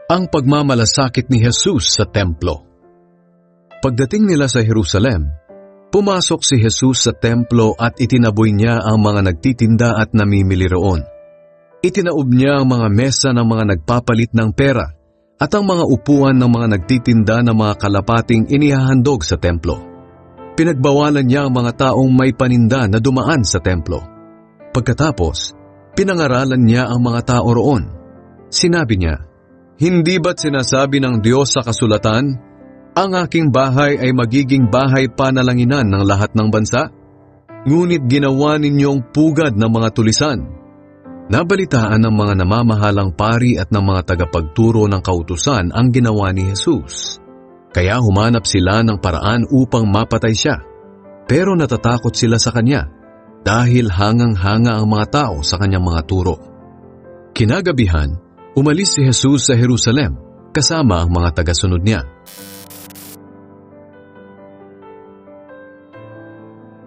Ang pagmamalasakit ni Jesus sa templo. Pagdating nila sa Jerusalem, pumasok si Jesus sa templo at itinaboy niya ang mga nagtitinda at namimili roon. Itinaob niya ang mga mesa ng mga nagpapalit ng pera at ang mga upuan ng mga nagtitinda ng mga kalapating inihahandog sa templo. Pinagbawalan niya ang mga taong may paninda na dumaan sa templo. Pagkatapos, pinangaralan niya ang mga tao roon. Sinabi niya, "Hindi ba't sinasabi ng Diyos sa kasulatan, ang aking bahay ay magiging bahay panalanginan ng lahat ng bansa? Ngunit ginawa ninyong pugad ng mga tulisan." Nabalitaan ng mga namamahalang pari at ng mga tagapagturo ng kautusan ang ginawa ni Jesus. Kaya humanap sila ng paraan upang mapatay siya. Pero natatakot sila sa kanya dahil hangang-hanga ang mga tao sa kanyang mga turo. Kinagabihan, umalis si Jesus sa Jerusalem kasama ang mga tagasunod niya.